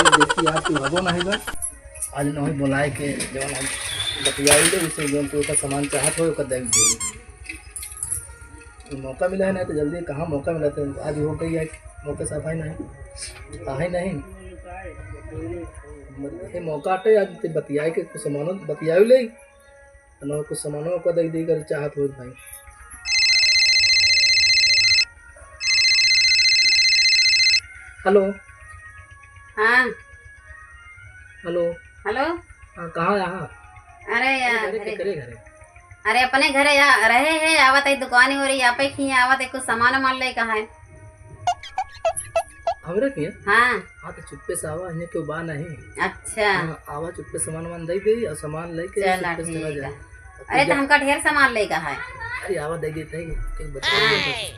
देखी आज तू हबो नहीं बा आज नहीं बुलाए के जवन हम बतियाई दे उसे जवन तू का सामान चाहत हो ओकर देख दे। मौका मिला है ना तो जल्दी कहाँ मौका मिला तो आज हो गई है मौके सफाई नहीं आहे नहीं ये मौका आटे आज ते बतियाए के कुछ सामानों बतियाई ले ना कुछ सामानों को देख दी कर चाहत हो भाई। हेलो हाँ हेलो हेलो। हाँ कहाँ यहाँ अरे यार घरे घरे घरे अरे अपने घरे रहे हैं आवत है दुकान हो रही यहाँ पे की आवत है कुछ सामान मान ले कहा है। हमरे के हाँ हाँ तो चुप्पे से आवा इन्हें क्यों बा नहीं। अच्छा आवा चुप्पे सामान वामान दे दे और सामान लेके चला चुप्पे से चला ठीक जा। है। अरे तो हमका ढेर सामान ले कहा है। अरे आवा दे देते हैं कि बताइए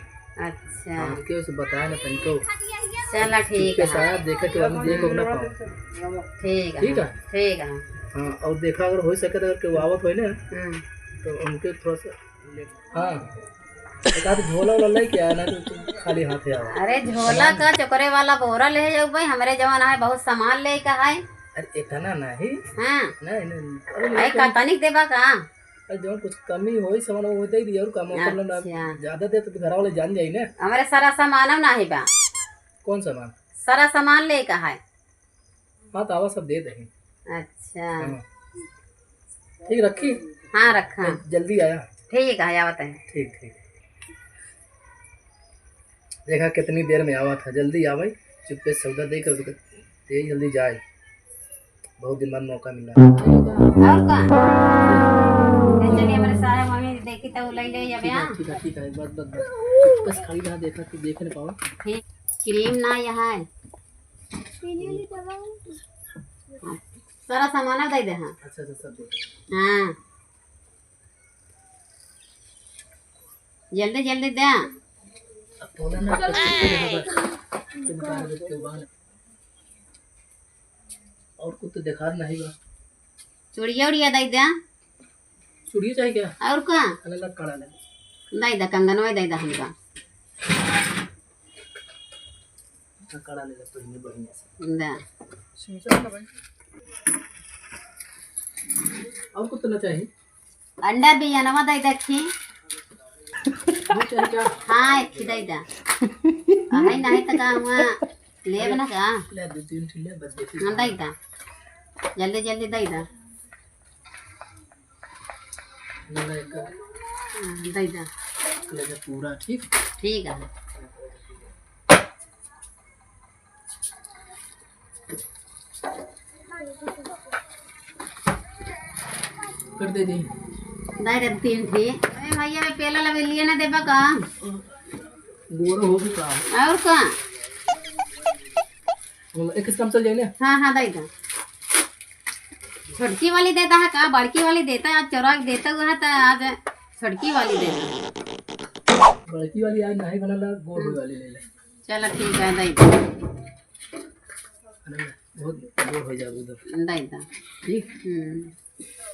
अच्छा हाँ क्यों से बताया ना तनिको चला ठीक चुप्पे है। से आया देखे तो हम देखो ना पाओ ठीक है ठीक है ठीक है। हाँ और देखा अगर हो सके तो अगर कोई आवत हो ना तो उनके थोड़ा सा हाँ एक आध झोला वाला ले के आया ना तो खाली हाथ आवा। अरे झोला का चोकरे वाला बोरा ले जाओ भाई हमारे जवान है बहुत सामान ले का है। अरे इतना नहीं हाँ नहीं अरे का तनिक देबा का अरे जो कुछ कमी होई सामान वो दे दिया और काम कर लेना अच्छा। ज्यादा दे तो घर वाले जान जाई ना। हमारे सारा सामान ना है बा कौन सामान सारा सामान ले का है। हाँ तो आवा सब दे देंगे। अच्छा हाँ। ठीक रखी हाँ रखा जल्दी आया। ठीक है आवत है। ठीक ठीक देखा कितनी देर में आवा था जल्दी आवाई चुप्पे सौदा दे कर तेज जल्दी जाए बहुत दिन बाद मौका मिला। और का चलिए हमारे सारे मम्मी देखी तो ले ले जाबे। हां ठीक है बस खाली ना देखा कि देख नहीं पाओ ठीक क्रीम ना यहाँ है सारा सामान दे दे। हाँ अच्छा सब देख हाँ जल्दी जल्दी दे। अब बोला ना और कुछ तो देखा नहीं बा चूड़िया उड़िया दे दे। चूड़िया चाहिए क्या और का अलग काड़ा ले दे दे कंगनवा दे दे हमका काड़ा ले तो इन्हें बढ़िया से दे। समझा ना भाई और कुछ तो ना चाहिए अंडा भी अनवा दे देखी। वो चाहिए क्या हाँ एक दे दे आई नहीं तो का हुआ ले बना का ले दो तीन ठिले बस देखी हाँ दे दे जल्दी जल्दी दे दे ले एक दे दे ले जा पूरा ठीक ठीक है। कर दे दी दे दे तीन थी भैया में पेला लगे लिए ना देबा का गोरा हो भी का और का एक काम चल जाए ना। हाँ हाँ दे दे छोटकी वाली देता है का बड़की वाली देता है आज चौरा देता हुआ है तो आज छोटकी वाली देता बड़की वाली आज नहीं बना ला गोल वाली ले ले चलो ठीक है दे दे अरे बहुत बोर हो जाओगे उधर दे दे ठीक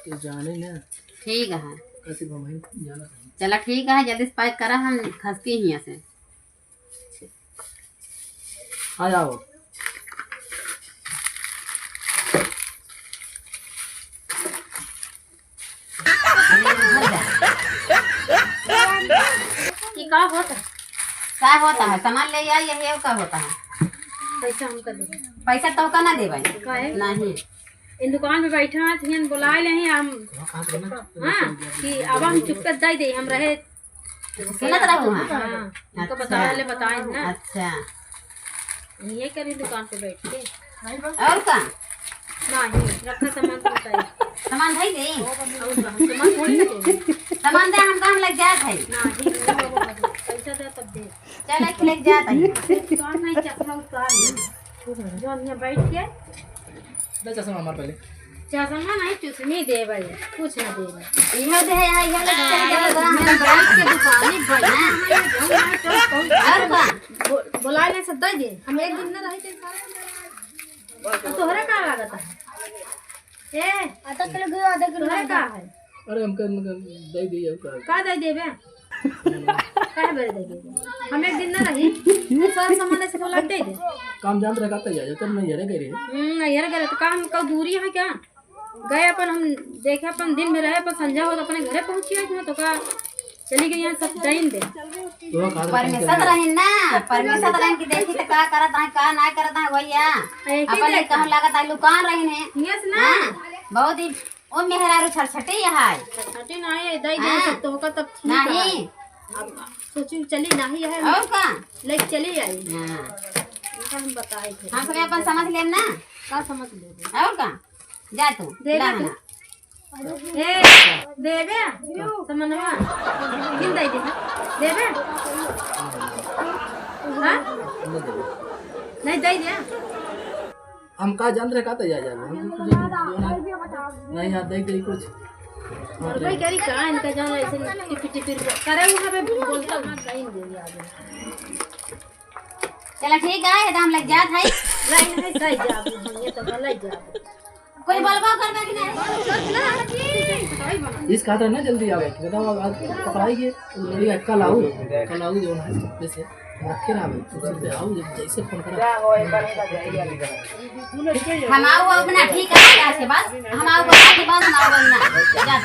तो जाने ना ठीक है कैसे घुमाई जाना चलो ठीक है जल्दी से पैक करा हम खसके ही यहाँ से आ जाओ कि क्या होता है सामान ले आई यही का होता है पैसा हम कर देंगे पैसा तो का ना देवे काहे नहीं इन दुकान पे बैठा है थियन बुलाए ले हम हाँ कि अब हम चुपकर दे दे हम रहे सुनत रहू हां हाँ उनको बताया ले बताए ना अच्छा ये करी दुकान पे बैठ के और का नहीं रखा सामान तो बताइए सामान दे दे सामान थोड़ी ना देंगे सामान दे हम कहां लग जात है पैसा दे तब दे चल एक लग जात है दुकान नहीं चकमा उतार जो हम यहाँ बैठ के दे चश्मा मार पहले चकमा नहीं चुसनी दे भाई कुछ ना दे भाई इहो दे है इहो लग जाएगा हम ब्रांड के दुकान में बढ़ना और का बुला ले सब दे दे हम एक दिन ना रहे थे तोहरा का लागत है ए आधा किलो तोहरा का है अरे हमको दे दिए का दे देबे काहे बेरे देगे हम एक दिन ना रही सारा सामान ऐसे बोला दे दे काम जान रखा था यार तुम नहीं करे यार गए तो काम का दूरी है क्या गए अपन हम देखे अपन दिन में रहे अपन संजा हो तो अपने घरे पहुंची है तो का चली गई यहाँ सब टाइम दे तो का परमेश्वर रही ना परमेश्वर रही की देखी तो का करत है का ना करत है भैया अपन ने कहूं लागत है लुकान रही ने यस ना बहुत ही ओ मेहरारू छटछटी है छठी नहीं है दई दे तो होगा तब ठीक नहीं अब सोची चली नहीं है और का लेके चली आई हां इनका हम बताए थे हम सब अपन समझ लेम ना का समझ ले और का जा तू दे ला दे ना ए देवे समनवा किन दई दे देवे हां नहीं दई दे हम का जान रखा था यार नहीं यार देख देख कुछ और भाई करी कहां इनका जान ऐसे टिपी टिपी करे वहां पे बोलता ना दई दे दिया चला ठीक है तो हम लग जात है लाइन है सही जा हम ये तो भलाई जा कोई बलबा करबे कि नहीं इस खाता ना जल्दी आवे बताओ आज पकड़ाएंगे मेरी कल आऊँ जो है जैसे रखे ना आवे पे आऊँ जैसे फोन करा हम आओ अपना ठीक है आज के बाद हम आओ के बाद हम आओ ना जा